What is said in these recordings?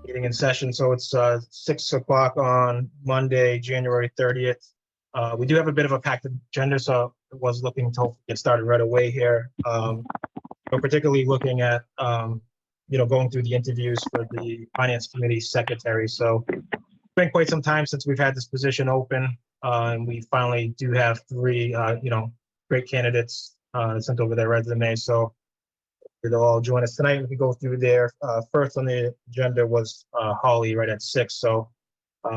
Meeting in session. So it's 6 o'clock on Monday, January 30th. We do have a bit of a packed agenda, so I was looking to get started right away here. But particularly looking at, going through the interviews for the Finance Committee Secretary. So it's been quite some time since we've had this position open, and we finally do have three, great candidates sent over their resume. So they'll all join us tonight. We can go through there. First on the agenda was Holly right at 6. So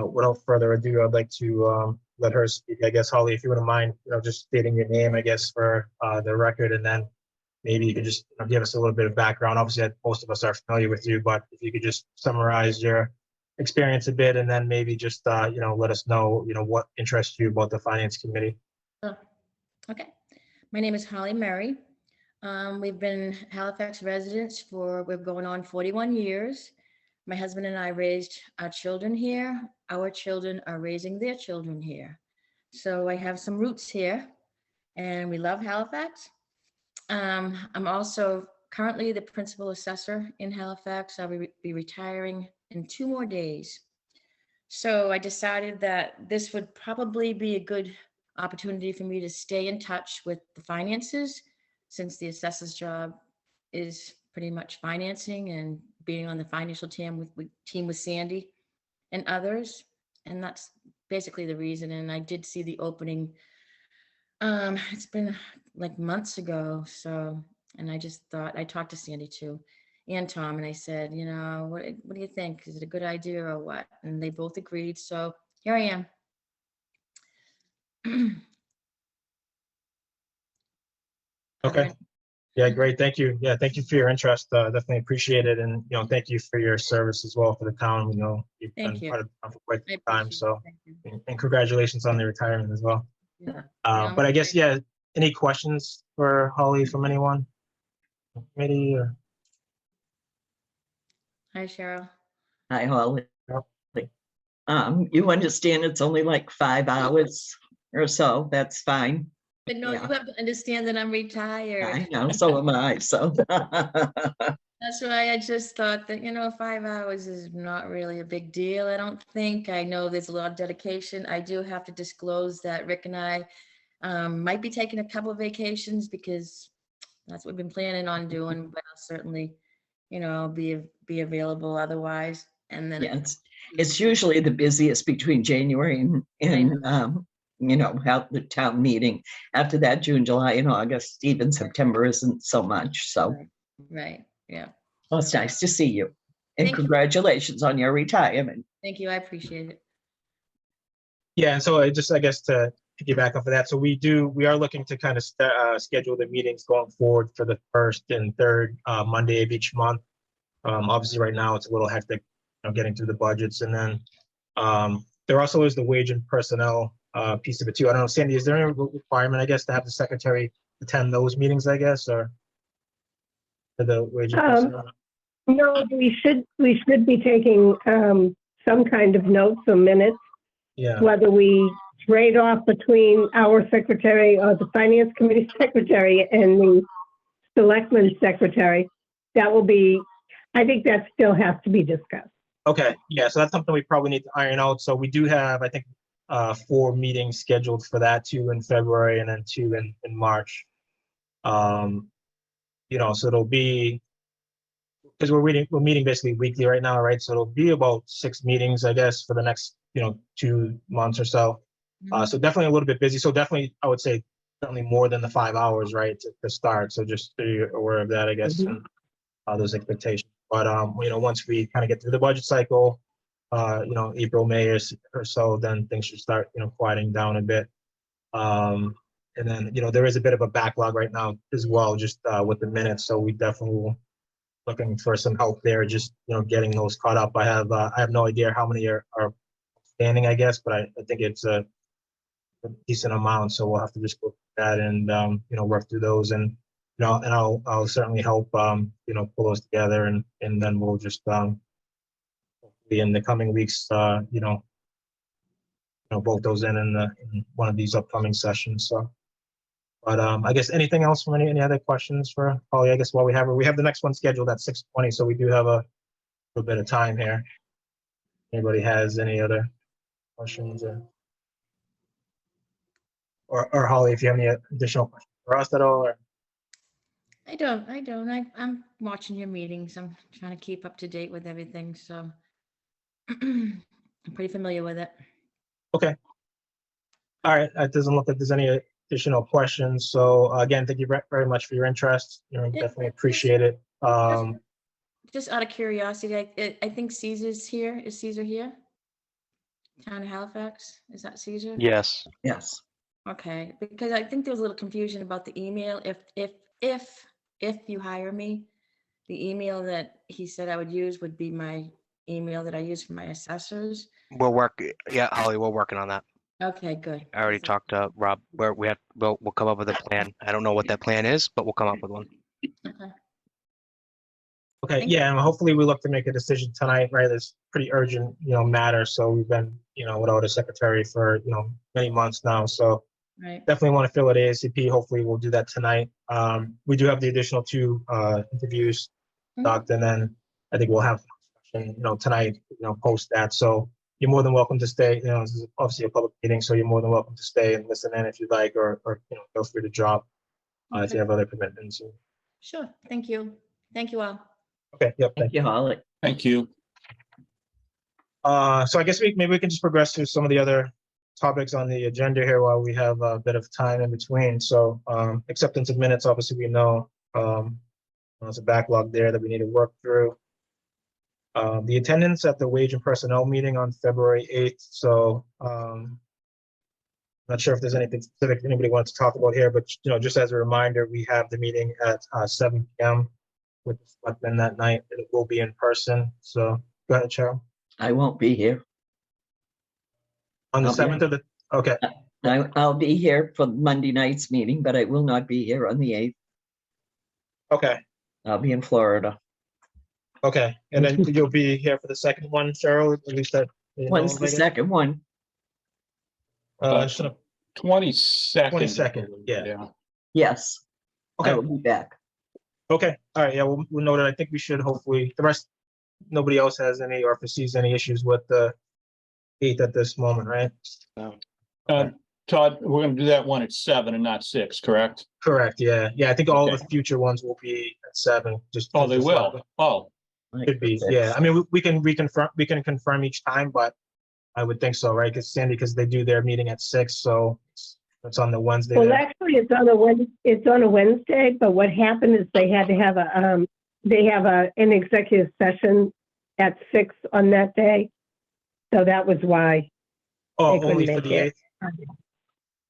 without further ado, I'd like to let her speak. I guess, Holly, if you wouldn't mind, just stating your name, I guess, for the record, and then maybe you could just give us a little bit of background. Obviously, most of us are familiar with you, but if you could just summarize your experience a bit, and then maybe just let us know what interests you about the Finance Committee. Okay, my name is Holly Murray. We've been Halifax residents we're going on 41 years. My husband and I raised our children here. Our children are raising their children here. So I have some roots here, and we love Halifax. I'm also currently the principal assessor in Halifax. I'll be retiring in 2 more days. So I decided that this would probably be a good opportunity for me to stay in touch with the finances, since the assessor's job is pretty much financing and being on the financial team with Sandy and others. And that's basically the reason. And I did see the opening. It's been like months ago. So, and I just thought, I talked to Sandy too, and Tom, and I said, what do you think? Is it a good idea or what? And they both agreed. So here I am. Okay. Yeah, great. Thank you. Yeah, thank you for your interest. Definitely appreciate it. And, thank you for your service as well for the town. You've been part of the town for quite some time. So, and congratulations on the retirement as well. Yeah. But I guess, any questions for Holly from anyone? Committee or? Hi, Cheryl. Hi, Holly. You understand it's only like 5 hours or so. That's fine. But no, you have to understand that I'm retired. I know, so am I. So that's why I just thought that 5 hours is not really a big deal. I don't think. I know there's a lot of dedication. I do have to disclose that Rick and I might be taking a couple of vacations, because that's what we've been planning on doing. But I'll certainly, be available otherwise. And then it's usually the busiest between January and have the town meeting. After that, June, July, and August, even September isn't so much. So, right, yeah. Well, it's nice to see you, and Thank congratulations on your retirement. Thank you, I appreciate it. Yeah, and so I guess to piggyback off of that, so we are looking to kind of schedule the meetings going forward for the first and third Monday of each month. Obviously, right now it's a little hectic, getting through the budgets, and then there also is the wage and personnel piece of it too. I don't know, Sandy, is there any requirement, I guess, to have the secretary attend those meetings, I guess, or for the wage and personnel? No, we should be taking some kind of notes or minutes. Yeah. Whether we trade off between our secretary or the Finance Committee secretary and the Selectman secretary, that will be, I think that still has to be discussed. Okay, yeah, so that's something we probably need to iron out. So we do have, I think, 4 meetings scheduled for that, 2 in February and then 2 in March. So it'll be, because we're meeting basically weekly right now, right? So it'll be about 6 meetings, I guess, for the next 2 months or so. So definitely a little bit busy. So definitely, I would say definitely more than the 5 hours, right, to start. So just be aware of that, I guess, and those expectations. But once we kind of get through the budget cycle, April, May or so, then things should start, quieting down a bit. And then, there is a bit of a backlog right now as well, just with the minutes. So we definitely will looking for some help there, just, getting those caught up. I have no idea how many are standing, I guess, but I think it's a decent amount. So we'll have to just look at that and, work through those, and, and I'll certainly help, pull those together, and then we'll just, in the coming weeks, vote those in one of these upcoming sessions. So, but I guess anything else from any other questions for Holly? I guess while we have the next one scheduled at 6:20, so we do have a little bit of time here. Anybody has any other questions or Holly, if you have any additional questions for us at all, or I don't. I'm watching your meetings. I'm trying to keep up to date with everything, so I'm pretty familiar with it. okay. All right, it doesn't look like there's any additional questions. So again, thank you very much for your interest. You know, Yeah, definitely appreciate it. Just out of curiosity, I think Caesar's here. Is Caesar here? Town of Halifax? Is that Caesar? Yes. Yes. Okay, because I think there was a little confusion about the email. If you hire me, the email that he said I would use would be my email that I use for my assessors. Yeah, Holly, we're working on that. Okay, good. I already talked to Rob. We'll come up with a plan. I don't know what that plan is, but we'll come up with one. Okay. Okay, Thank yeah, and hopefully we look to make a decision tonight, right? It's pretty urgent, matter. So we've been, without a secretary for, many months now. So Right. definitely want to fill it ASAP. Hopefully we'll do that tonight. We do have the additional 2 interviews, Mhm. Doc, and then I think we'll have, tonight, post that. So you're more than welcome to stay. This is obviously a public meeting, so you're more than welcome to stay and listen in if you'd like, or feel free to drop if Okay. you have other commitments. Sure. Thank you. Thank you all. Okay, yep. Thank you, Holly. Thank you. So I guess maybe we can just progress through some of the other topics on the agenda here while we have a bit of time in between. So acceptance of minutes, obviously we know there's a backlog there that we need to work through. The attendance at the wage and personnel meeting on February 8th. So not sure if there's anything specific anybody wants to talk about here, but just as a reminder, we have the meeting at 7 p.m. with the selectmen that night. It will be in person. So go ahead, Cheryl. I won't be here. On the I'll be 7th of the, okay, I'll be here for Monday night's meeting, but I will not be here on the 8th. okay, I'll be in Florida. okay. And then you'll be here for the second one, Cheryl, at least that. When's the second one? Just gonna- 22nd. 22nd, yeah. Yes, I Okay, will be back. okay, all right, yeah, we'll note it. I think we should hopefully, the rest, nobody else has any or foresees any issues with the 8th at this moment, right? Todd, we're gonna do that one at 7 and not 6, correct? Correct, yeah. Yeah, I think all the Okay. future ones will be at 7, just. Oh, they just will. Oh, Could be, yeah. I mean, we can confirm each time, but I would think so, right? Because they do their meeting at 6, so it's on the Wednesday. Well, there. actually, it's on a Wednesday, but what happened is they had to have an executive session at 6 on that day. So that was why. Oh, they couldn't only for make the it. 8th?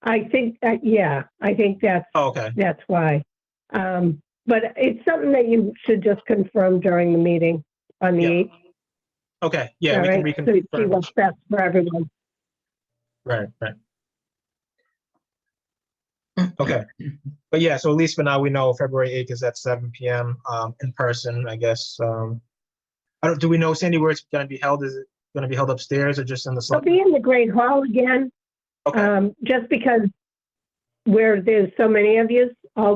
I think, I think Oh, okay, that's why. But it's something that you should just confirm during the meeting on the Yeah. 8th. okay, yeah, All we can right, so you see reconfirm. what's best for everyone. Right. Okay, but yeah, so at least for now, we know February 8th is at 7 p.m. In person, I guess. Do we know, Sandy, where it's gonna be held? Is it gonna be held upstairs or just in the? They'll be in the Great Hall again, Okay, just because where there's so many of you, all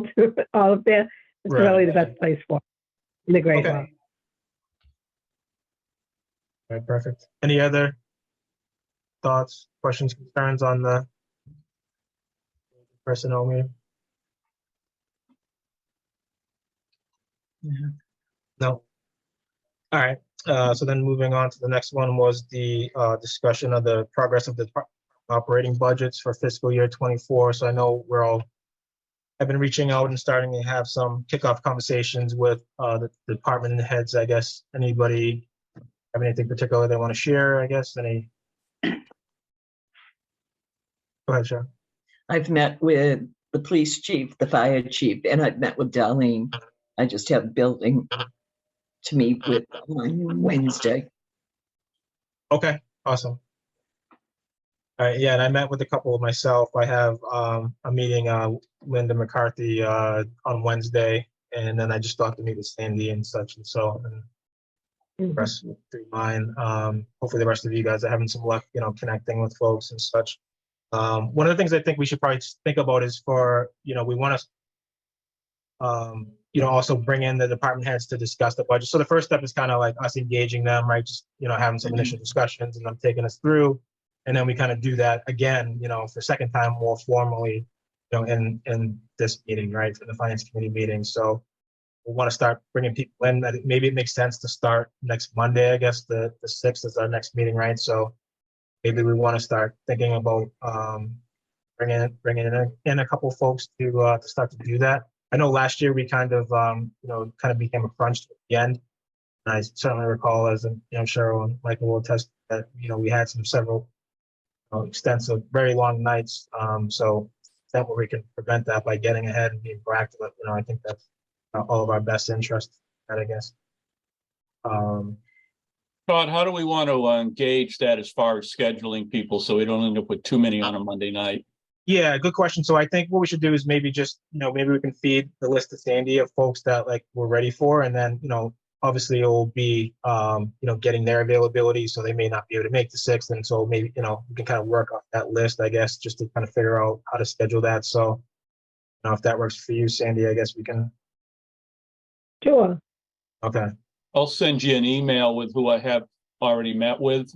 of there, it's Right. really the best place for it, in the Great Okay. Hall. all right, perfect. Any other thoughts, questions, concerns on the personnel meeting? No. All right, so then moving on to the next one was the discussion of the progress of the operating budgets for fiscal year 24. So I know I've been reaching out and starting to have some kickoff conversations with the department heads, I guess. Anybody have anything particular they want to share, I guess? Go ahead, Sharon. I've met with the police chief, the fire chief, and I've met with Darlene. I just have building to meet with on Wednesday. Okay, awesome. All right, yeah, and I met with a couple of myself. I have a meeting, Linda McCarthy, on Wednesday, and then I just thought to meet with Sandy and such and so, and the Mhm. rest through mine. Hopefully the rest of you guys are having some luck, connecting with folks and such. One of the things I think we should probably think about is we want to, also bring in the department heads to discuss the budget. So the first step is kind of like us engaging them, right? Just, having some initial discussions and them taking us through. And then we kind of do that again, for second time more formally, in this meeting, right? For the finance committee meeting. So we want to start bringing people in. Maybe it makes sense to start next Monday, I guess the 6th is our next meeting, right? So maybe we want to start thinking about bringing in a couple folks to start to do that. I know last year we kind of became a crunch at the end. And I certainly recall, as Cheryl and Michael will attest, that we had several extensive, very long nights. So that way we can prevent that by getting ahead and being proactive. I think that's all of our best interest, I guess. Todd, how do we want to engage that as far as scheduling people so we don't end up with too many on a Monday night? Yeah, good question. So I think what we should do is maybe just, maybe we can feed the list to Sandy of folks that we're ready for. And then, obviously it will be, getting their availability. So they may not be able to make the 6th. And so maybe, we can kind of work off that list, I guess, just to kind of figure out how to schedule that. So, if that works for you, Sandy, I guess we can. Sure. Okay. I'll send you an email with who I have already met with,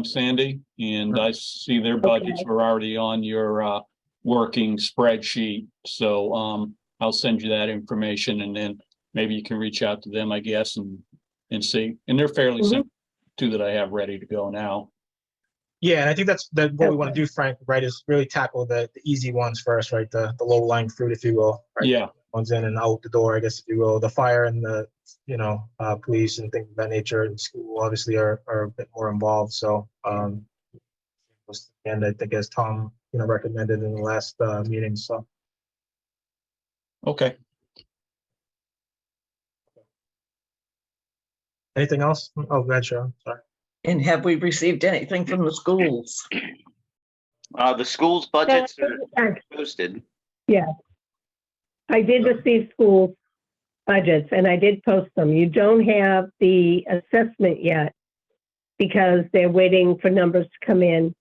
Sandy, and I see their budgets were already on your working spreadsheet. So I'll send you that information, and then maybe you can reach out to them, I guess, and see. And they're fairly simple too, that I have ready to go now. Yeah, and I think that's what we want to do, Frank, right, is really tackle the easy ones first, right? The low-lying fruit, if you will. Right? Yeah. Ones in and out the door, I guess, if you will. The fire and the, police and things of that nature and school obviously are a bit more involved. So, and I think as Tom, recommended in the last meeting, so. Okay. Anything else? Oh, go ahead, Cheryl. Sorry. And have we received anything from the schools? The school's budgets are posted. Yeah. I did receive school budgets and I did post them. You don't have the assessment yet because they're waiting for numbers to come in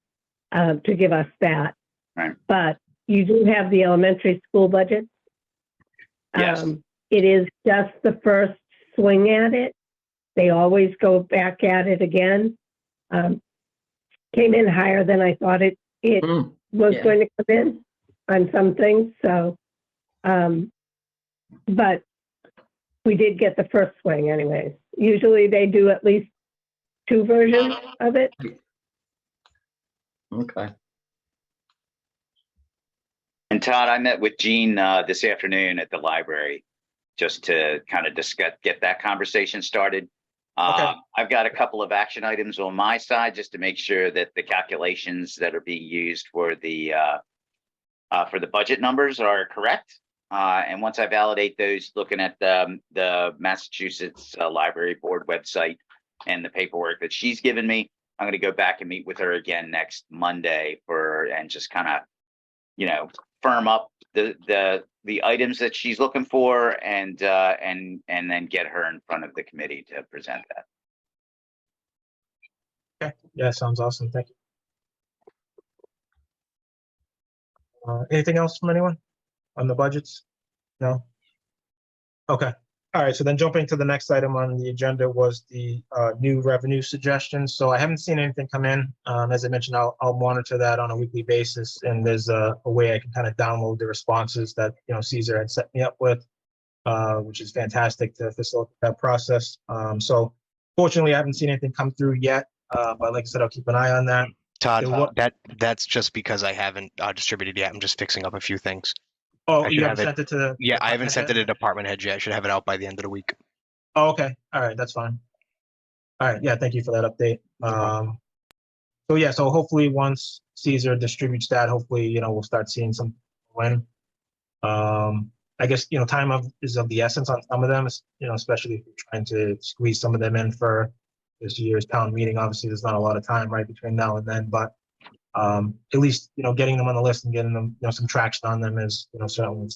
to give us that. Right. But you do have the elementary school budget. Yes. It is just the first swing at it. They always go back at it again. Came in higher than I thought it was going to come in on some things. So, but we did get the first swing anyways. Usually they do at least 2 versions of it. Okay. And Todd, I met with Jean this afternoon at the library just to kind of get that conversation started. Okay. I've got a couple of action items on my side just to make sure that the calculations that are being used for the budget numbers are correct. And once I validate those, looking at the Massachusetts Library Board website and the paperwork that she's given me, I'm going to go back and meet with her again next Monday and just kind of, firm up the items that she's looking for and then get her in front of the committee to present that. Okay. Yeah, sounds awesome. Thank you. Anything else from anyone on the budgets? No? Okay. All right. So then jumping to the next item on the agenda was the new revenue suggestions. So I haven't seen anything come in. As I mentioned, I'll monitor that on a weekly basis. And there's a way I can kind of download the responses that, Caesar had set me up with, which is fantastic to facilitate that process. So fortunately, I haven't seen anything come through yet. But like I said, I'll keep an eye on that. Todd, that's just because I haven't distributed yet. I'm just fixing up a few things. Oh, you haven't sent it to the... Yeah, I haven't sent it to department heads yet. I should have it out by the end of the week. Oh, okay. All right. That's fine. All right. Yeah. Thank you for that update. So hopefully once Caesar distributes that, hopefully, we'll start seeing some win. I guess, time is of the essence on some of them, especially if you're trying to squeeze some of them in for this year's town meeting. Obviously, there's not a lot of time right between now and then, but at least, getting them on the list and getting them, some traction on them is, certainly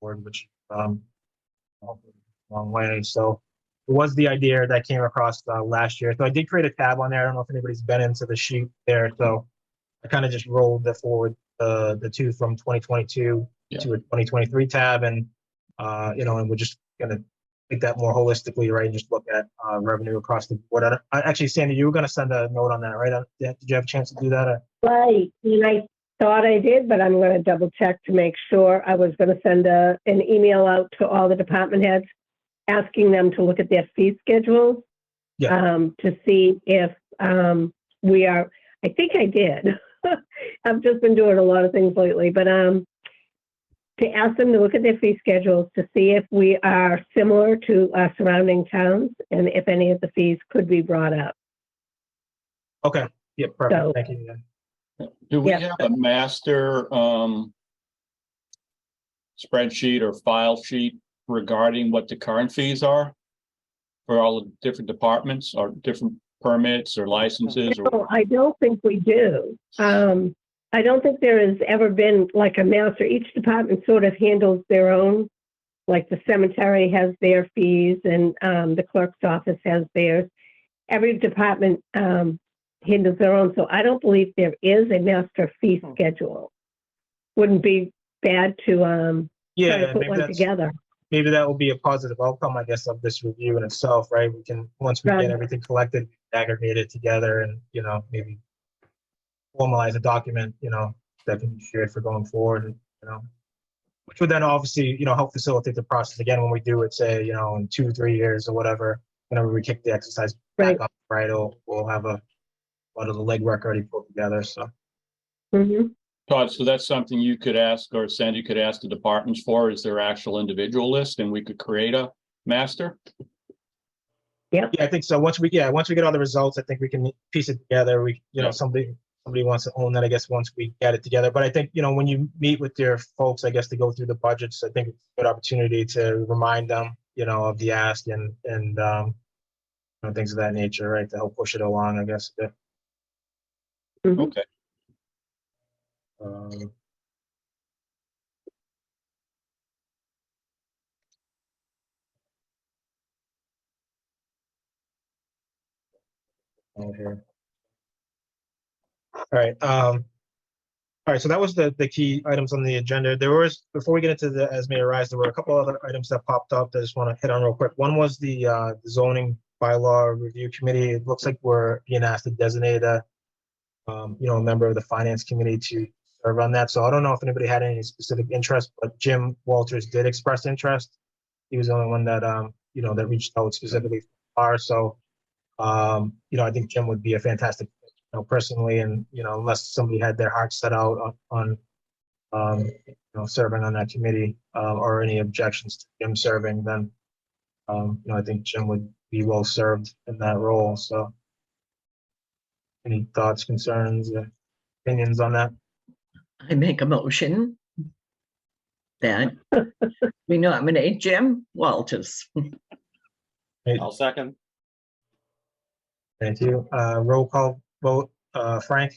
important, which hopefully a long way. So it was the idea that came across last year. So I did create a tab on there. I don't know if anybody's been into the sheet there. So I kind of just rolled forward the two from 2022 to a 2023 tab, and and we're just gonna take that more holistically, right? And just look at revenue across the board. Actually, Sandy, you were gonna send a note on that, right? Did you have a chance to do that? Right, and I thought I did, but I'm going to double check to make sure. I was going to send an email out to all the department heads, asking them to look at their fee schedules. Yeah. To see if we are, I think I did. I've just been doing a lot of things lately, but to ask them to look at their fee schedules to see if we are similar to surrounding towns and if any of the fees could be brought up. Okay. Yeah, perfect. So- Thank you. Yeah. Do we Yeah. have a master spreadsheet or file sheet regarding what the current fees are for all the different departments or different permits or licenses? Or No, I don't think we do. I don't think there has ever been like a master. Each department sort of handles their own. Like the cemetery has their fees and the clerk's office has theirs. Every department handles their own. So I don't believe there is a master fee schedule. Wouldn't be bad to try to Yeah, put one together. maybe that will be a positive outcome, I guess, of this review in itself, right? We can, once we Right. get everything collected, aggregate it together and, maybe formalize a document, that can be shared for going forward, which would then obviously, help facilitate the process again when we do it, say, in 2-3 years or whatever, whenever we kick the exercise back Right. up, right? We'll have a lot of the legwork already put together, so. Mhm. Todd, so that's something you could ask, or Sandy could ask the departments for, is their actual individual list, and we could create a master? Yeah, I think so. Once we get all the results, I think we can piece it together. Yeah. Somebody wants to own that, I guess, once we get it together. But I think, when you meet with your folks, I guess, to go through the budgets, I think it's a good opportunity to remind them, of the ask and things of that nature, right? To help push it along, I guess. Yeah. Mhm. Okay. Um, okay. All right. All right. So that was the key items on the agenda. Before we get into the as may arise, there were a couple other items that popped up that I just want to hit on real quick. One was the zoning bylaw review committee. It looks like we're being asked to designate a member of the finance committee to serve on that. So I don't know if anybody had any specific interest, but Jim Walters did express interest. He was the only one that that reached out specifically for our. So I think Jim would be a fantastic, personally, and unless somebody had their heart set out on serving on that committee or any objections to Jim serving, then I think Jim would be well served in that role. So, any thoughts, concerns, opinions on that? I make a motion that we nominate Jim Walters. I'll second. Thank you. Roll call vote. Frank,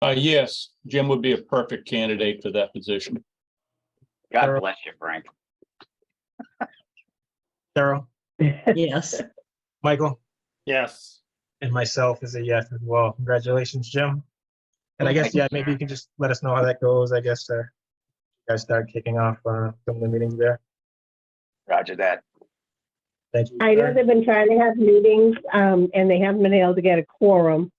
Yes, Jim would be a perfect candidate for that position. God bless you, Frank. Daryl, Yes. Michael, Yes. and myself is a yes as well. Congratulations, Jim. And I guess, maybe you can just let us know how that goes. I guess you guys start kicking off some of the meetings there. Roger that. Thank you. I know they've been trying to have meetings, and they haven't been able to get a quorum.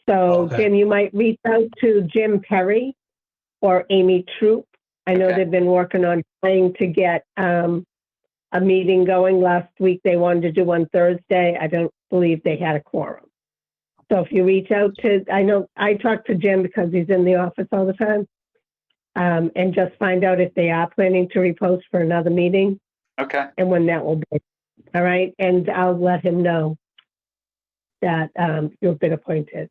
So, Okay. Jim, you might reach out to Jim Perry or Amy Troop. I know Okay. they've been working on trying to get a meeting going. Last week, they wanted to do one Thursday. I don't believe they had a quorum. So if you reach out to, I know I talk to Jim because he's in the office all the time, and just find out if they are planning to repost for another meeting Okay. and when that will be. All right, and I'll let him know that you've been appointed.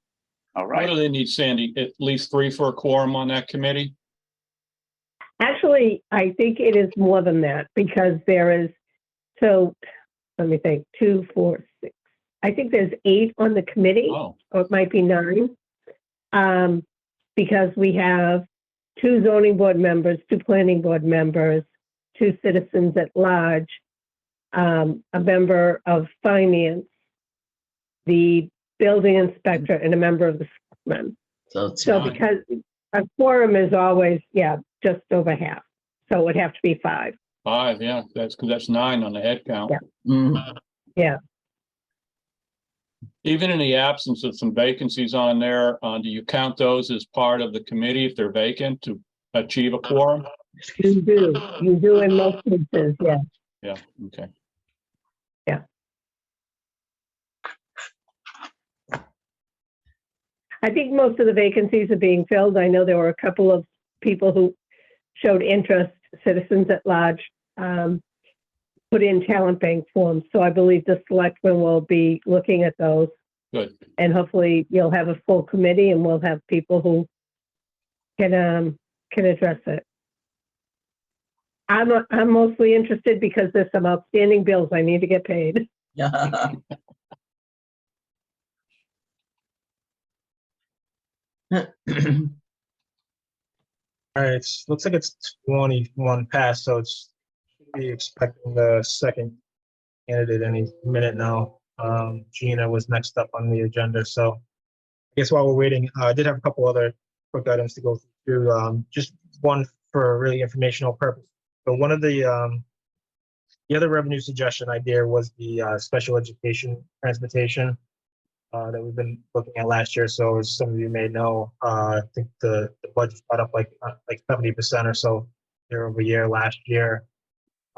All What do right. they need, Sandy? At least 3 for a quorum on that committee? Actually, I think it is more than that because there is, so let me think, 2, 4, 6. I think there's 8 on the committee, Oh, or it might be 9. Because we have 2 zoning board members, 2 planning board members, 2 citizens at large, a member of finance, the building inspector, and a member of the selectmen. So it's So not. because a quorum is always, just over half. So it would have to be 5. 5, yeah, that's because that's 9 on the head count. Yeah. Mm. Yeah. Even in the absence of some vacancies on there, do you count those as part of the committee if they're vacant to achieve a quorum? You do in most cases, yeah. Yeah, okay. I think most of the vacancies are being filled. I know there were a couple of people who showed interest, citizens at large, put in talent bank forms. So I believe the selectmen will be looking at those. Good. And hopefully you'll have a full committee and we'll have people who can address it. I'm mostly interested because there's some outstanding bills I need to get paid. Yeah. All right, looks like it's 21 past, so it's should be expecting the second candidate any minute now. Gina was next up on the agenda, so I guess while we're waiting, I did have a couple other quick items to go through. Just one for really informational purpose. So one of the other revenue suggestion idea was the special education transportation that we've been looking at last year. So as some of you may know, I think the budget got up like 70% or so year over year last year.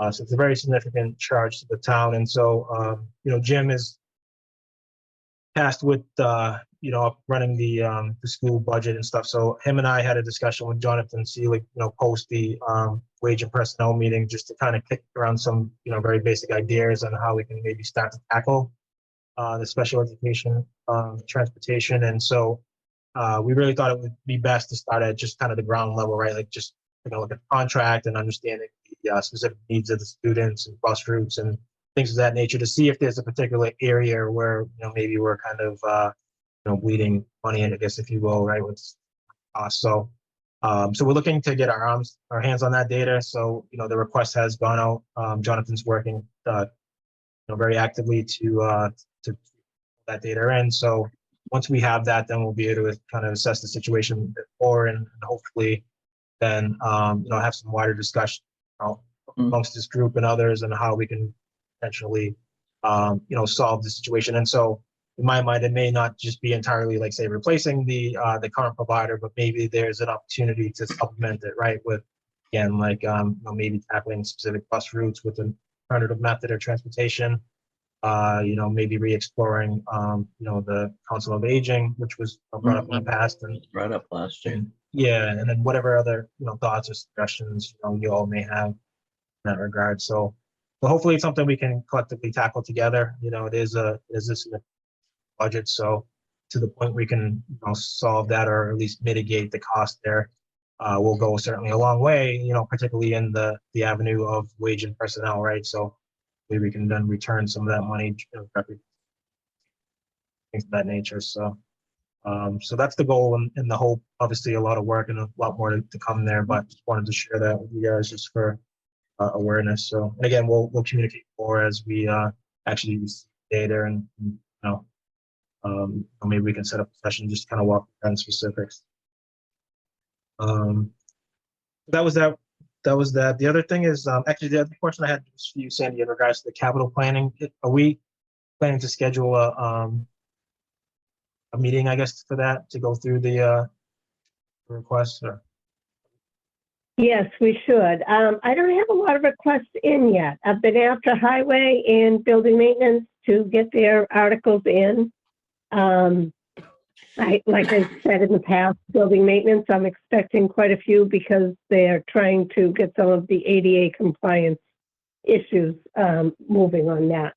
So it's a very significant charge to the town. And so, Jim is tasked with, running the school budget and stuff. So him and I had a discussion with Jonathan Seelig, post the wage and personnel meeting, just to kind of kick around some, very basic ideas on how we can maybe start to tackle the special education transportation. And so we really thought it would be best to start at just kind of the ground level, right? Like just look at the contract and understanding the specific needs of the students and bus routes and things of that nature, to see if there's a particular area where maybe we're kind of bleeding money in, I guess, if you will, right? With so we're looking to get our hands on that data. So the request has gone out. Jonathan's working very actively to that data in. So once we have that, then we'll be able to kind of assess the situation more and hopefully then have some wider discussion amongst this group and others and how we can potentially solve the situation. And so in my mind, it may not just be entirely like, say, replacing the current provider, but maybe there's an opportunity to supplement it, right, with again, like maybe tackling specific bus routes with an alternative method of transportation. Maybe re-exploring, the Council of Aging, which was brought up in the past, and Brought up last year. yeah, and then whatever other thoughts or suggestions you all may have in that regard. So hopefully it's something we can collectively tackle together. It is this in the budget, so to the point we can solve that or at least mitigate the cost there, will go certainly a long way. Particularly in the avenue of wage and personnel, right? So maybe we can then return some of that money, things of that nature. So, so that's the goal and the hope. Obviously, a lot of work and a lot more to come there, but just wanted to share that with you guys just for awareness. So, and again, we'll communicate more as we actually receive data and maybe we can set up a session just to kind of walk through specifics. That was that. That was that. The other thing is actually the other question I had was for you, Sandy, in regards to the capital planning. Are we planning to schedule a meeting, I guess, for that to go through the requests? Or? Yes, we should. I don't have a lot of requests in yet. I've been after highway and building maintenance to get their articles in. Like I said in the past, building maintenance, I'm expecting quite a few because they're trying to get some of the ADA compliance issues moving on that.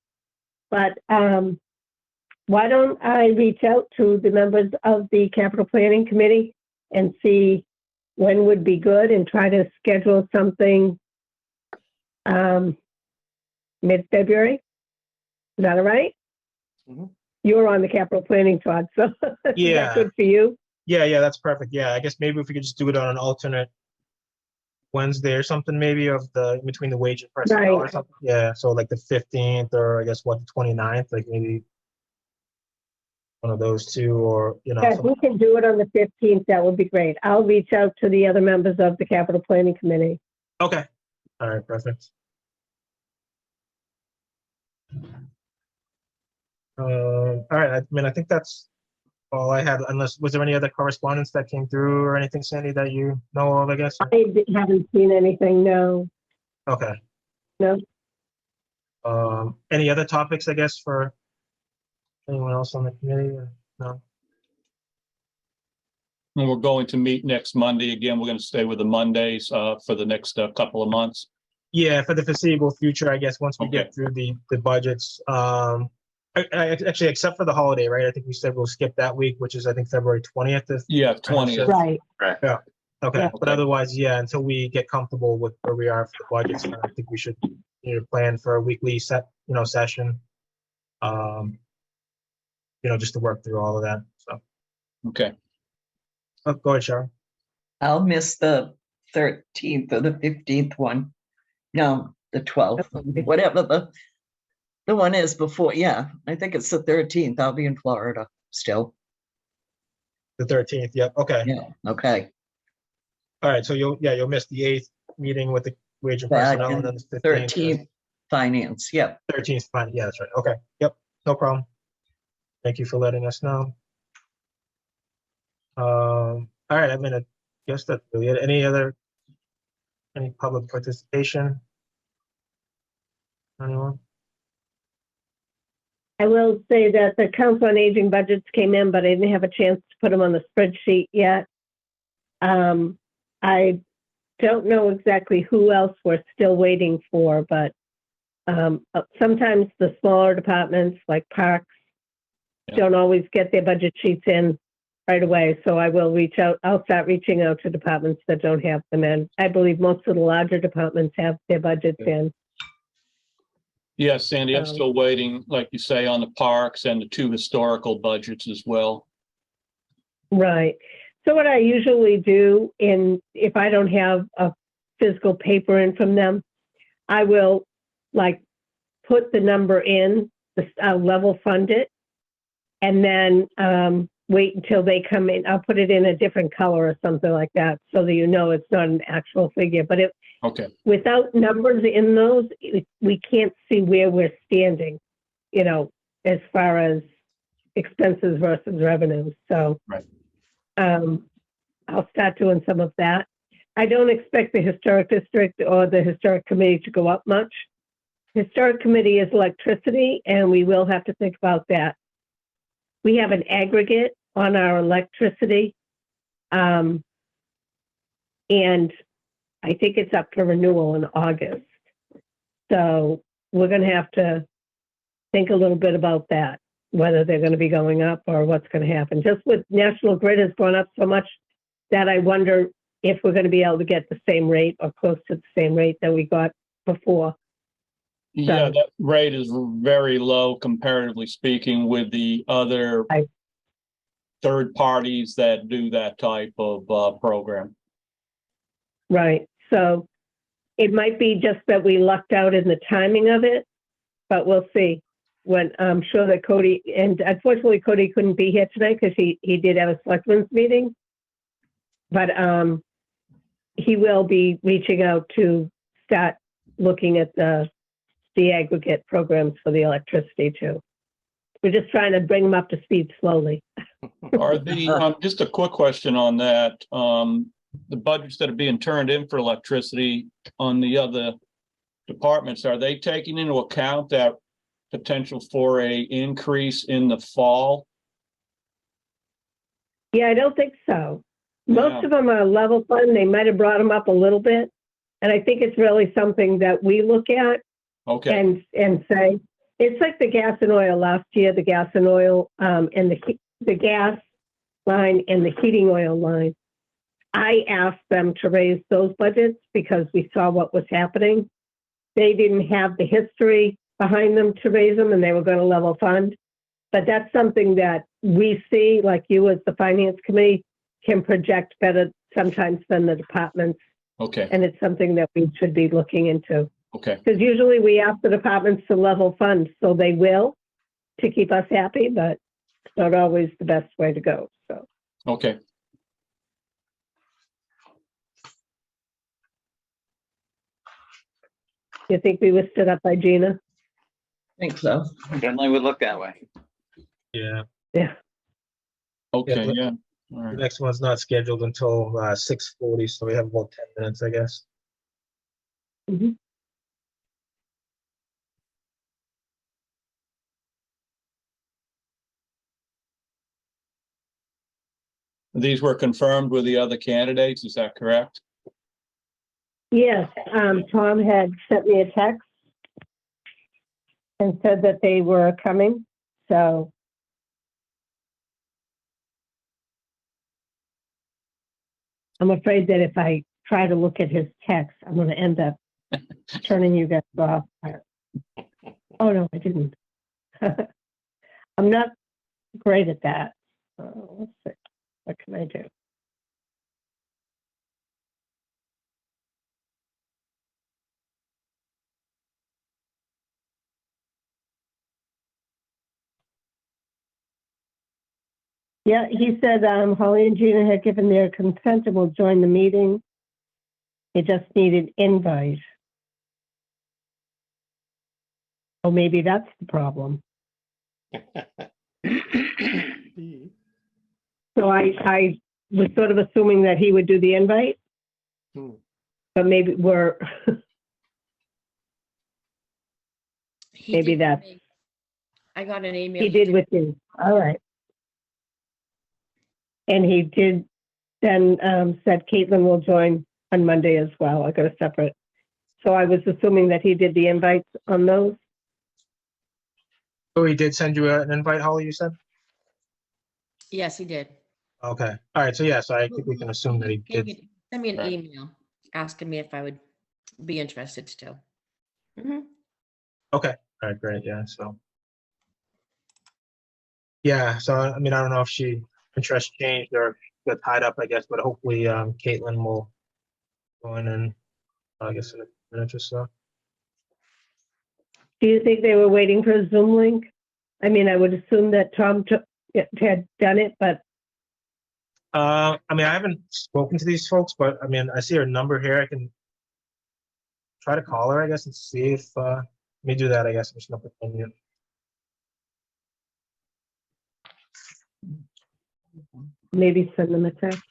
But why don't I reach out to the members of the Capital Planning Committee and see when would be good and try to schedule something mid-February? Is that all right? Mm-hmm. You're on the capital planning, Todd, so is that good for you? Yeah, that's perfect. Yeah, I guess maybe if we could just do it on an alternate Wednesday or something, maybe in between the wage and personnel or something. Yeah, so like the 15th or I guess the 29th, like maybe one of those two, or Yeah, if we can do it on the 15th, that would be great. I'll reach out to the other members of the capital planning committee. Okay. All right, perfect. All right, I mean, I think that's all I had, unless, was there any other correspondence that came through or anything, Sandy, that you know of, I guess? Haven't seen anything, no. Okay. No. Any other topics, I guess, for anyone else on the committee, or no? And we're going to meet next Monday. Again, we're going to stay with the Mondays for the next couple of months. Yeah, for the foreseeable future, I guess, once we Okay. get through the budgets. Actually, except for the holiday, right? I think we said we'll skip that week, which is, I think, February 20th. Yeah, 20th. Right. Okay, Yeah. but otherwise, yeah, until we get comfortable with where we are for the budgets, I think we should, plan for a weekly session. Just to work through all of that. So, Okay. go ahead, Sharon. I'll miss the 13th or the 15th one. No, the 12th, whatever the one is before. Yeah, I think it's the 13th. I'll be in Florida still. The 13th. Yep. Okay. Yeah. Okay. All right. So you'll miss the 8th meeting with the wage and Back personnel, and in then the 15th. 13th finance. Yep. 13th. Fine. Yeah, that's right. Okay. Yep. No problem. Thank you for letting us know. All right. I mean, I guess that's really it. Any public participation? Anyone? I will say that the Council on Aging budgets came in, but I didn't have a chance to put them on the spreadsheet yet. I don't know exactly who else we're still waiting for, but sometimes the smaller departments like parks don't always get their budget sheets in right away. So I will reach out. I'll start reaching out to departments that don't have them in. I believe most of the larger departments have their budgets in. Yeah, Sandy, I'm still waiting, like you say, on the parks and the 2 historical budgets as well. Right. So what I usually do, if I don't have a physical paper in from them, I will put the number in, level fund it, and then wait until they come in. I'll put it in a different color or something like that, so that it's not an actual figure. But without numbers in those, we can't see where we're standing, as far as expenses versus revenues. So I'll start doing some of that. I don't expect the historic district or the historic committee to go up much. Historic committee is electricity, and we will have to think about that. We have an aggregate on our electricity, and I think it's up for renewal in August. So we're going to have to think a little bit about that, whether they're going to be going up or what's going to happen. Just with National Grid has gone up so much that I wonder if we're going to be able to get the same rate or close to the same rate that we got before. Yeah, that rate is very low comparatively speaking with the other third parties that do that type of program. Right. So it might be just that we lucked out in the timing of it, but we'll see. When I'm sure that Cody, and unfortunately Cody couldn't be here tonight because he did have a selectmen's meeting, but he will be reaching out to start looking at the aggregate programs for the electricity too. We're just trying to bring them up to speed slowly. Are the just a quick question on that? The budgets that are being turned in for electricity on the other departments, are they taking into account that potential for a increase in the fall? Yeah, I don't think so. Most of them are level fund. They might have brought them up a little bit, and I think it's really something that we look at. Okay. And say, it's like the gas and oil last year, the gas and oil and the gas line and the heating oil line. I asked them to raise those budgets because we saw what was happening. They didn't have the history behind them to raise them, and they were going to level fund. But that's something that we see, like you as the finance committee can project better sometimes than the departments. Okay. And it's something that we should be looking into. Okay. Because usually we ask the departments to level fund, so they will, to keep us happy, but it's not always the best way to go. So. Okay. You think we were stood up by Gina? think so. Certainly would look that way. Yeah, Yeah. Okay, Yeah. yeah. All the right. next one's not scheduled until 6:40, so we have about 10 minutes, I guess. Mhm. These were confirmed with the other candidates, is that correct? Yes, Tom had sent me a text and said that they were coming, so. I'm afraid that if I try to look at his text, I'm gonna end up turning you guys off. Oh, no, I didn't. I'm not great at that. Let's see, what can I do? Yeah, he said, Holly and Gina had given their consent and will join the meeting. They just needed invite. Oh, maybe that's the problem. So I was sort of assuming that he would do the invite, but maybe we're, He maybe did with that's, me. I got an email. he did with you. All right. And he did then said Caitlin will join on Monday as well. I got a separate. So I was assuming that he did the invites on those. Oh, he did send you an invite, Holly, you said? Yes, he did. Okay, all right, so yeah, so I think we can assume that he Gave did. me- Send me an Right. email asking me if I would be interested still. Mhm. Okay, all right, great, yeah, so. Yeah, so I mean, I don't know if interest changed or got tied up, I guess, but hopefully Caitlin will join in, I guess, in a minute or so. Do you think they were waiting for a Zoom link? I mean, I would assume that Tom had done it, but I mean, I haven't spoken to these folks, but I mean, I see her number here. I can try to call her, I guess, and see if, let me do that, I guess. I'm just gonna pretend you. maybe send them a text.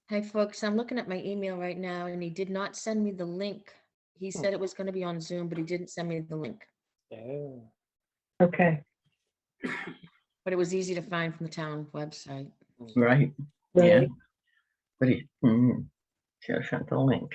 Hey, folks, I'm looking at my email right now and he did not send me the link. He said it was going to be on Zoom, but he didn't send me the link. Okay. But it was easy to find from the town website. Right, yeah. But he, should have sent the link.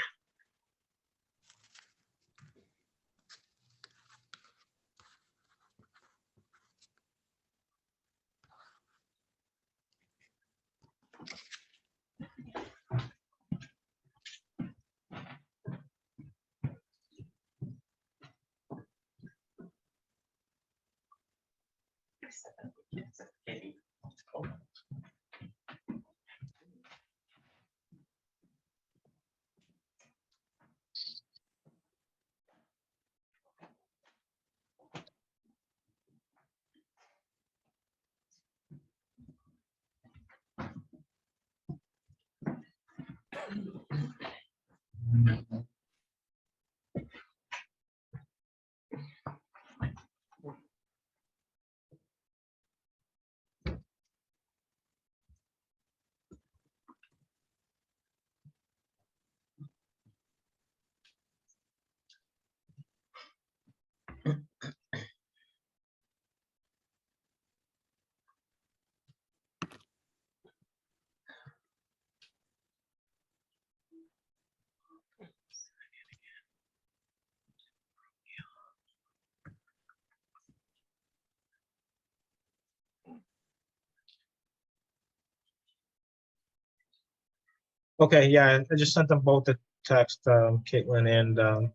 Okay, yeah, I just sent them both a text, Caitlin and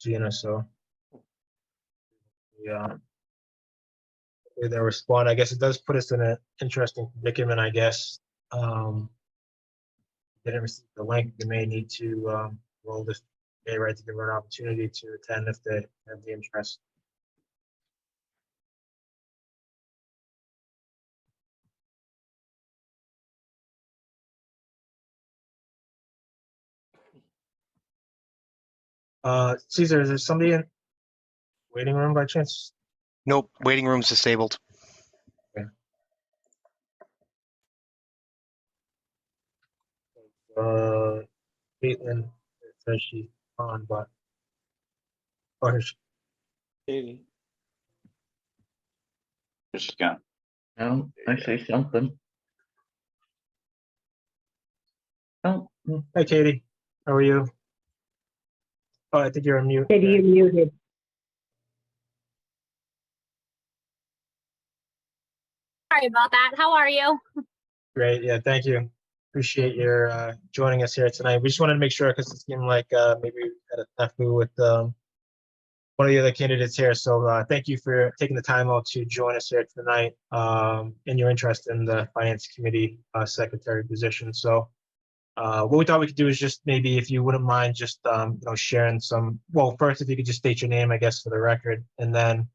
Gina, so. Yeah. hopefully they'll respond. I guess it does put us in an interesting predicament, I guess. Didn't receive the link, they may need to roll this day, right, to give her an opportunity to attend if they have the interest. Caesar, is there somebody in waiting room by chance? Nope, waiting room's disabled. Caitlin says she's on, but oh, here she- Katie. She's gone. No, I say something. Oh, Hi, Katie. How are you? Oh, I think you're on mute. Katie, you're muted. Sorry about that. How are you? Great. Yeah, thank you. Appreciate your joining us here tonight. We just wanted to make sure because it seemed like maybe we had a snafu with one of the other candidates here. So thank you for taking the time out to join us here tonight and your interest in the Finance Committee Secretary position. So what we thought we could do is just maybe if you wouldn't mind just sharing some, well, first if you could just state your name, I guess, for the record, and then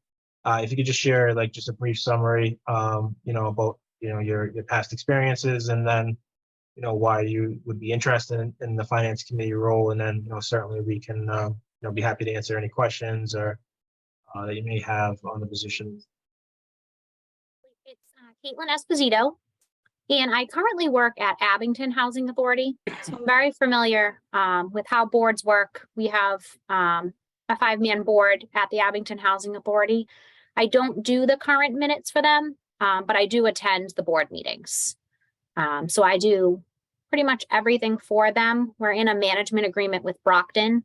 if you could just share like just a brief summary about your past experiences, and then why you would be interested in the Finance Committee role, and then certainly we can be happy to answer any questions or that you may have on the position. It's Caitlin Esposito, and I currently work at Abington Housing Authority. So I'm very familiar with how boards work. We have a 5-man board at the Abington Housing Authority. I don't do the current minutes for them, but I do attend the board meetings. So I do pretty much everything for them. We're in a management agreement with Brockton.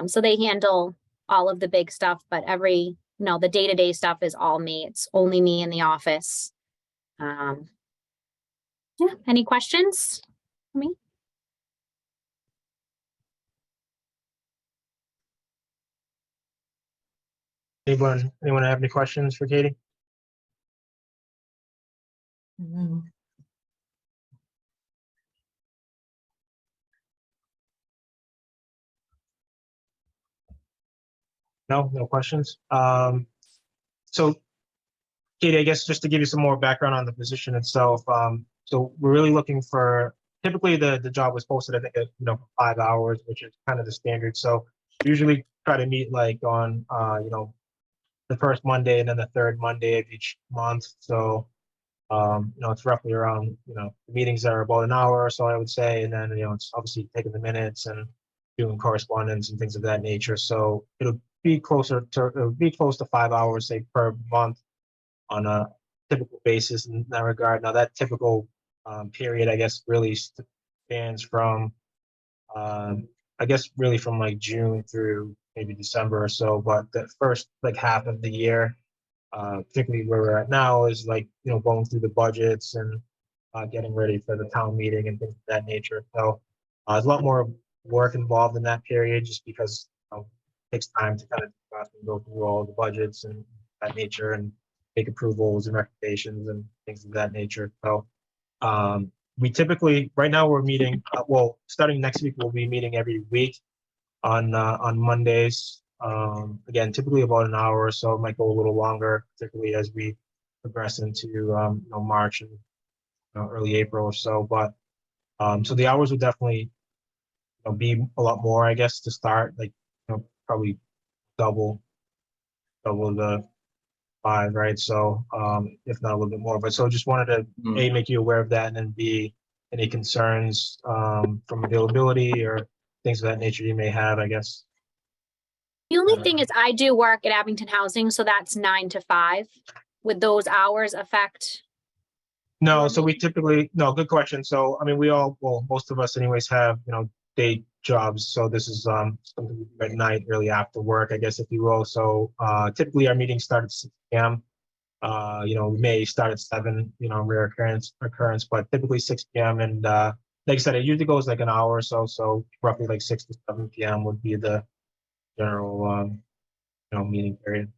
So they handle all of the big stuff, but the day-to-day stuff is all me. It's only me in the office. Yeah, any questions for me? Anyone have any questions for Katie? No questions. So Katie, I guess just to give you some more background on the position itself. So we're really looking for, typically the job was posted, I think, at 5 hours, which is kind of the standard. So usually try to meet like on the first Monday and then the third Monday of each month. So it's roughly around, the meetings are about an hour or so, I would say. And then, it's obviously taking the minutes and doing correspondence and things of that nature. So it'll be close to 5 hours, say, per month on a typical basis in that regard. Now that typical period, I guess, really spans from, I guess, really from like June through maybe December or so. But the first like half of the year, particularly where we're at now, is like going through the budgets and getting ready for the town meeting and things of that nature. So there's a lot more work involved in that period, just because it takes time to kind of go through all the budgets and that nature and make approvals and recommendations and things of that nature. So we typically, right now we're meeting, starting next week, we'll be meeting every week on Mondays. Again, typically about an hour or so. It might go a little longer, particularly as we progress into March and early April or so. But so the hours would definitely be a lot more, I guess, to start, like probably double the 5, right? So if not a little bit more. But so just wanted to A, make you aware of that, and then B, any concerns from availability or things of that nature you may have, I guess. The only thing is I do work at Abington Housing, so that's 9 to 5. Would those hours affect? No, so we typically, no, good question. So, I mean, most of us anyways have, day jobs. So this is something we do at night, really after work, I guess, if you will. So typically our meetings start at 6 p.m. We may start at 7, rare occurrence, but typically 6 p.m. And like I said, it usually goes like an hour or so. So roughly like 6 to 7 p.m. would be the general, meeting period.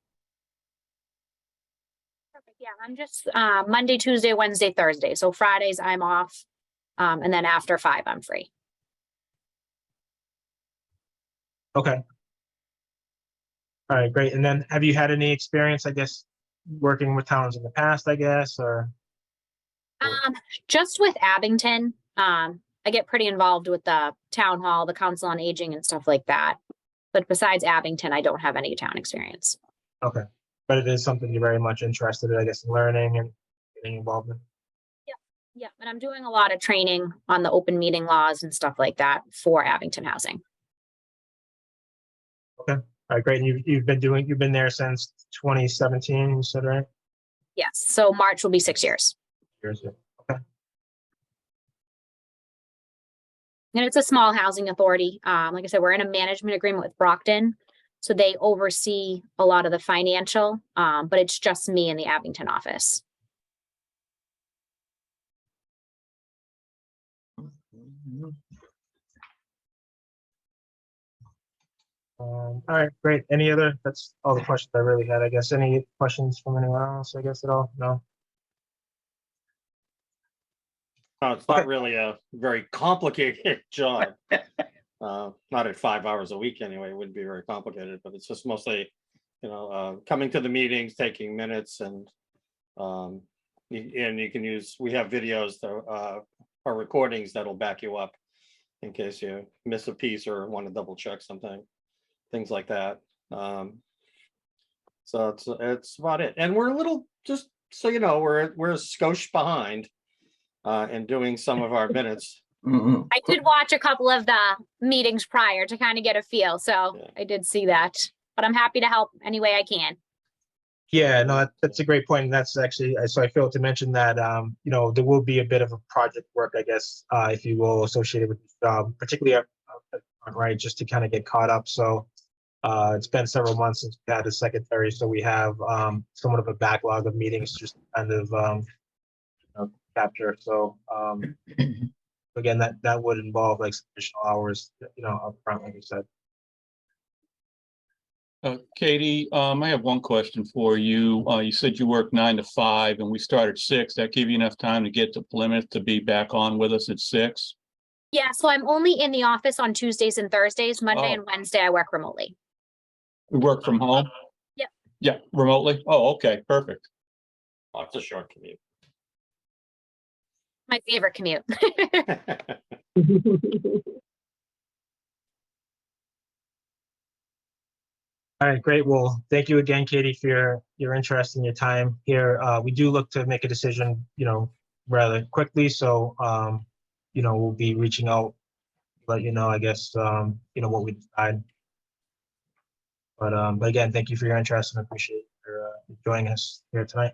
Perfect. Yeah, I'm just Monday, Tuesday, Wednesday, Thursday. So Fridays I'm off. And then after 5, I'm free. Okay. All right, great. And then have you had any experience, I guess, working with towns in the past, I guess, or? Just with Abington, I get pretty involved with the town hall, the council on aging and stuff like that. But besides Abington, I don't have any town experience. Okay, but it is something you're very much interested in, I guess, in learning and getting involved in. Yeah, and I'm doing a lot of training on the open meeting laws and stuff like that for Abington Housing. All right, great. And you've been there since 2017, you said, right? Yes, so March will be 6 years. Years, yeah. Okay. And it's a small housing authority. Like I said, we're in a management agreement with Brockton. So they oversee a lot of the financial, but it's just me in the Abington office. All right, great. That's all the questions I really had, I guess. Any questions from anyone else, I guess, at all? No? No, it's not really a very complicated job. Not at 5 hours a week anyway, it wouldn't be very complicated, but it's just mostly, coming to the meetings, taking minutes and you can use, we have videos or recordings that'll back you up in case you miss a piece or want to double check something, things like that. So it's about it. And we're a little, just so you know, we're a skosh behind in doing some of our minutes. Mhm. I did watch a couple of the meetings prior to kind of get a feel. So Yeah. I did see that, but I'm happy to help any way I can. Yeah, no, that's a great point. And that's actually, so I failed to mention that, there will be a bit of a project work, I guess, if you will, associated with this job, particularly up front, right, just to kind of get caught up. So it's been several months since we had a secretary, so we have somewhat of a backlog of meetings just kind of capture. So again, that would involve like some additional hours, up front, like you said. Katie, I have one question for you. You said you work 9 to 5 and we start at 6. That give you enough time to get to Plymouth to be back on with us at 6? Yeah, so I'm only in the office on Tuesdays and Thursdays. Monday and Wednesday, I work remotely. We work from home? Yep. Yeah, remotely? Oh, okay, perfect. Oh, it's a short commute. My favorite commute. All right, great. Well, thank you again, Katie, for your interest and your time here. We do look to make a decision, rather quickly. So, we'll be reaching out, let you know, I guess, what we decide. But again, thank you for your interest and appreciate your joining us here tonight.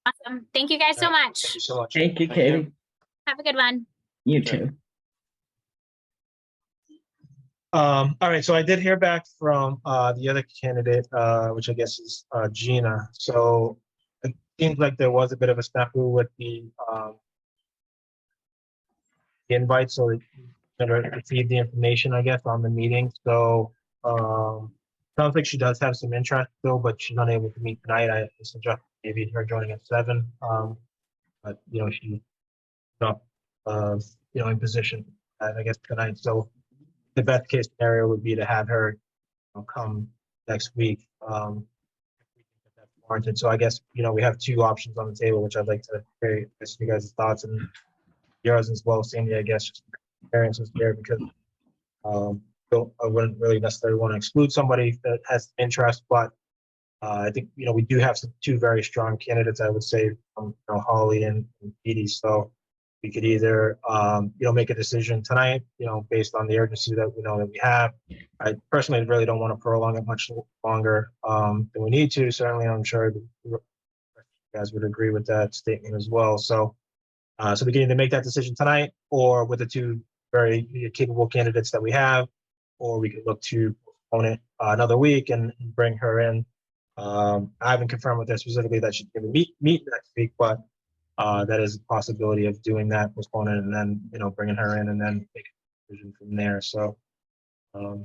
Awesome. Thank you guys so Thank much. you so much. Thank you, Thank Katie. you. Have a good one. You Okay. too. All right, so I did hear back from the other candidate, which I guess is Gina. So it seems like there was a bit of a snafu with the invite, so they better receive the information, I guess, on the meeting. So sounds like she does have some interest still, but she's unable to meet tonight. I suggest maybe her joining at 7. But she's not in position, I guess, tonight. So the best case scenario would be to have her come next week. If that's warranted. So I guess, we have 2 options on the table, which I'd like to hear you guys' thoughts and yours as well, Sandy, I guess, just experiences there because I wouldn't really necessarily want to exclude somebody that has interest, but I think, we do have 2 very strong candidates, I would say, from Holly and Edie. So we could either, make a decision tonight, based on the urgency that we know that we have. I personally really don't want to prolong it much longer than we need to. Certainly, I'm sure you guys would agree with that statement as well. So, so we can either make that decision tonight or with the 2 very capable candidates that we have, or we could look to postpone it another week and bring her in. I haven't confirmed with her specifically that she's going to meet next week, but that is a possibility of doing that, postpone it, and then bringing her in and then make a decision from there. So, I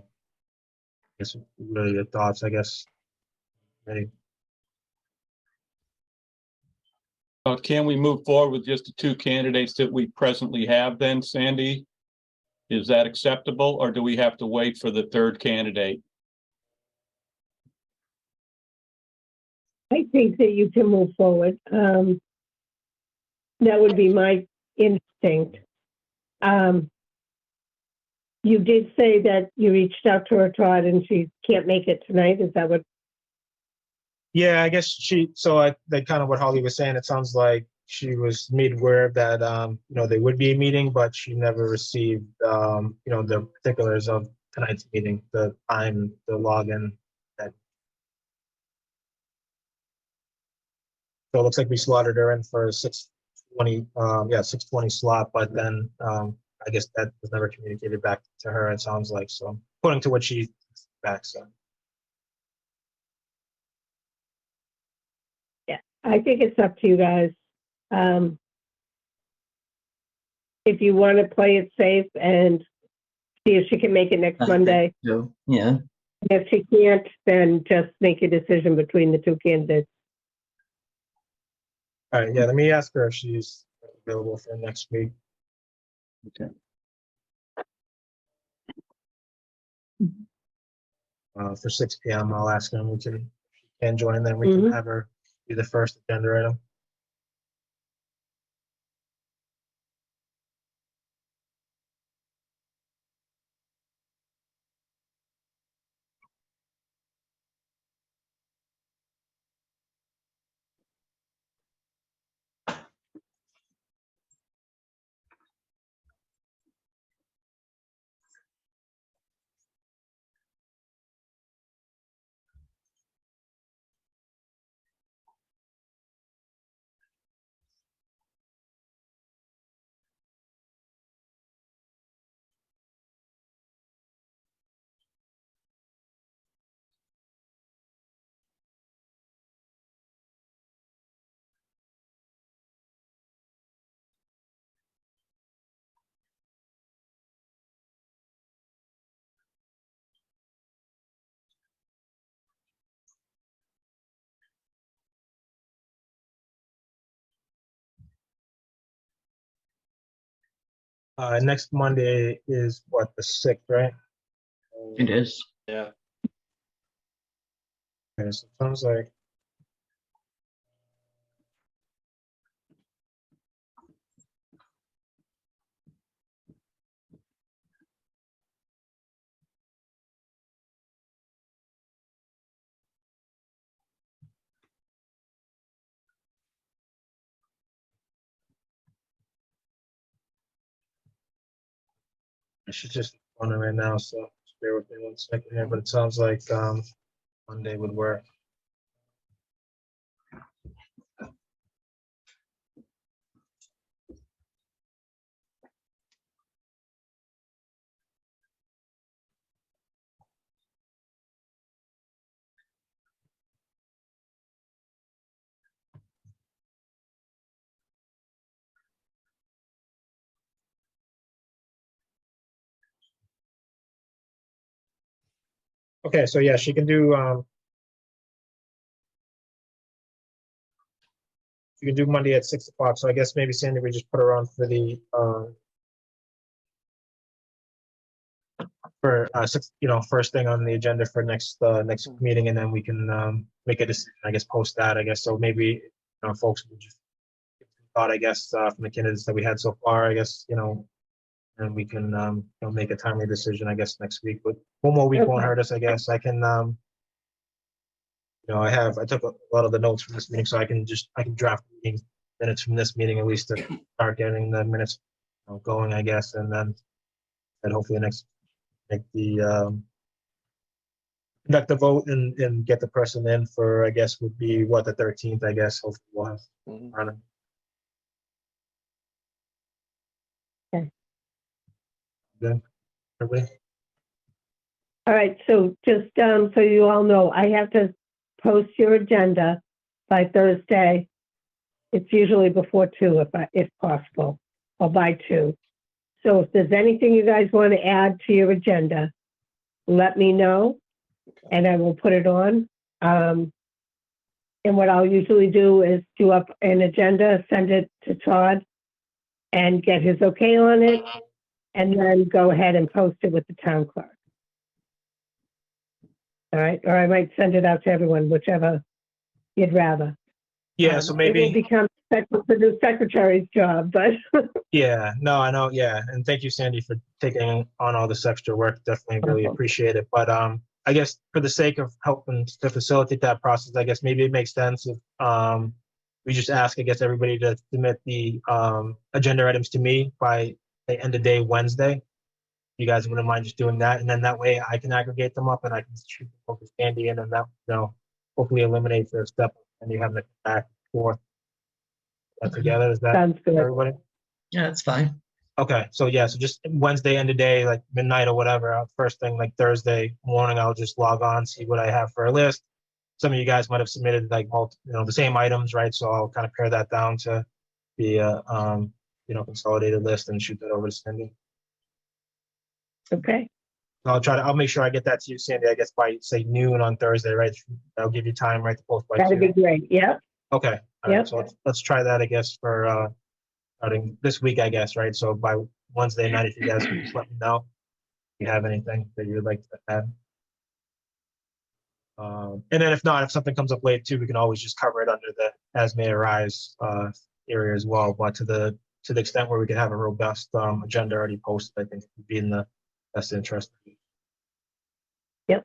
guess really your thoughts, I guess. Ready? Can we move forward with just the two candidates that we presently have then, Sandy? Is that acceptable, or do we have to wait for the third candidate? I think that you can move forward. That would be my instinct. You did say that you reached out to her, Todd, and she can't make it tonight. Is that what? Yeah, I guess that kind of what Holly was saying. It sounds like she was made aware that, there would be a meeting, but she never received, the particulars of tonight's meeting, the time, the login. So it looks like we slotted her in for 6:20, 6:20 slot, but then, I guess that was never communicated back to her, it sounds like, so, according to what she back, so. I think it's up to you guys. If you want to play it safe and see if she can make it next Monday. Yeah. If she can't, then just make a decision between the two candidates. All right, yeah, let me ask her if she's available for next week. Okay. For 6 p.m. I'll ask her and we can join, then we can have her be the first agenda item. Next Monday is what, the 6th, right? It is. Yeah. Okay, so it sounds like. I should just on it right now, so just bear with me 1 second here, but it sounds like Monday would work. Okay, so yeah, she can do Monday at 6 o'clock. So I guess maybe Sandy, we just put her on for the first thing on the agenda for next meeting, and then we can make a decision, I guess, post that, I guess. So maybe folks would just thought, I guess, from the candidates that we had so far, I guess, and we can make a timely decision, I guess, next week. But one more week won't hurt us, I guess. I can I took a lot of the notes from this meeting, so I can draft meeting minutes from this meeting at least to start getting the minutes going, I guess, and then hopefully make the conduct the vote and get the person in for, I guess, would be what, the 13th, I guess. Hopefully we'll have running. Okay. Good. Everybody? All right, so just so you all know, I have to post your agenda by Thursday. It's usually before 2 if possible, or by 2. So if there's anything you guys want to add to your agenda, let me know and I will put it on. And what I'll usually do is do up an agenda, send it to Todd and get his okay on it, and then go ahead and post it with the town clerk. All right, or I might send it out to everyone, whichever you'd rather. Yeah, so It will maybe, become the new secretary's job, but yeah, no, I know, yeah. And thank you, Sandy, for taking on all this extra work. Definitely really appreciate it. But I guess for the sake of helping to facilitate that process, I guess maybe it makes sense if we just ask, I guess, everybody to submit the agenda items to me by the end of day Wednesday. You guys wouldn't mind just doing that, and then that way I can aggregate them up and I can shoot them over to Sandy, and then that, hopefully eliminates the step and you have the back and forth that together. Is that sounds good. everybody? Yeah, it's fine. Okay, so yeah, so just Wednesday end of day, like midnight or whatever, first thing like Thursday morning, I'll just log on, see what I have for a list. Some of you guys might have submitted like the same items, right? So I'll kind of pare that down to the consolidated list and shoot that over to Cindy. Okay, I'll make sure I get that to you, Sandy, I guess by say noon on Thursday, right? I'll give you time, right, to post by that'd 2. be great. Yep. Okay, all right, Yep. so let's try that, I guess, for starting this week, I guess, right? So by Wednesday night, if you guys can just let me know if you have anything that you'd like to add. And then if not, if something comes up late too, we can always just cover it under the as may arise area as well. But to the extent where we can have a robust agenda already posted, I think it would be in the best interest. Yep.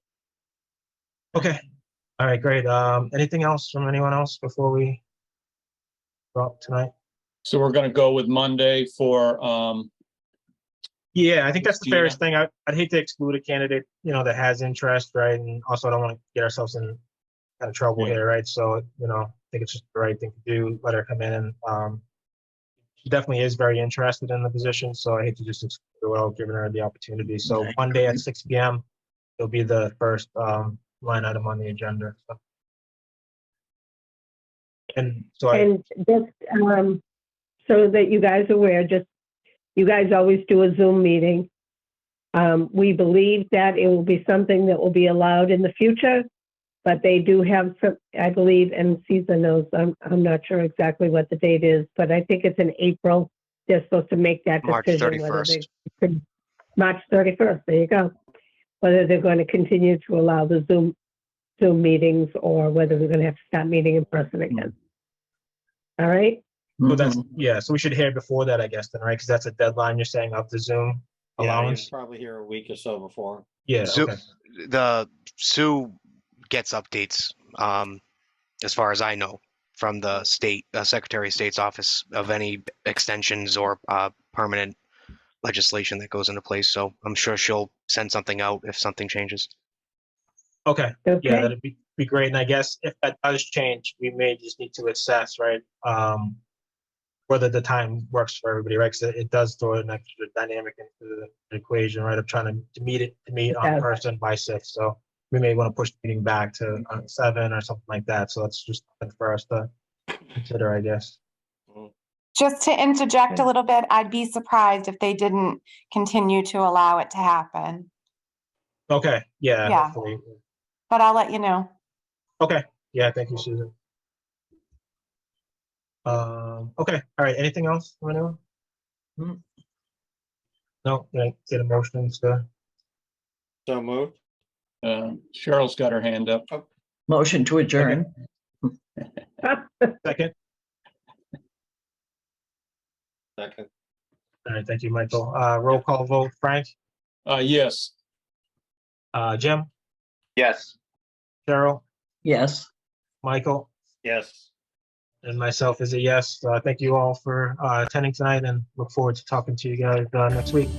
Okay. All right, great. Anything else from anyone else before we drop tonight? So we're gonna go with Monday for, Yeah, I think that's the Christina? fairest thing. I'd hate to exclude a candidate, that has interest, right? And also I don't want to get ourselves in kind of trouble Yeah. here, right? So, I think it's just the right thing to do, let her come in and, she definitely is very interested in the position, so I hate to just exclude her without giving her the opportunity. So I Monday agree. at 6 p.m. it'll be the first line item on the agenda. So. And so And just so that you guys are aware, you guys always do a Zoom meeting. We believe that it will be something that will be allowed in the future, but they do have some, I believe, and Caesar knows, I'm not sure exactly what the date is, but I think it's in April. They're supposed to make that March decision. whether 31st. March 31st, there you go. Whether they're going to continue to allow the Zoom meetings or whether we're going to have to start meeting in person again. All right? so that's, Mhm. yeah, so we should hear before that, I guess, then, right? Because that's a deadline you're saying of the Zoom Yeah, you'll allowance? probably hear a week or so before. Yeah, Sue, okay. the Sue gets updates, as far as I know, from the state Secretary of State's office of any extensions or permanent legislation that goes into place. So I'm sure she'll send something out if something changes. Okay. Okay. Yeah, that'd be great. And I guess if that does change, we may just need to assess, right? Whether the time works for everybody, right? Because it does throw an extra dynamic into the equation, right? Of trying to meet on does. person by 6. So we may want to push the meeting back to 7 or something like that. So that's just something for us to consider, I guess. Just to interject Okay. a little bit, I'd be surprised if they didn't continue to allow it to happen, Okay. Yeah. Yeah. Hopefully. but I'll let you know. Okay. Yeah. Thank you, Susan. Okay. All right. Anything else from anyone? No. Can I get a motion to? So moved. Cheryl's got her hand up. Motion to adjourn. Second. Second. All right. Thank you, Michael. Roll call vote. Frank, Yes. Jim, Yes. Cheryl, Yes. Michael, Yes. and myself is a yes. Thank you all for attending tonight and look forward to talking to you guys next week.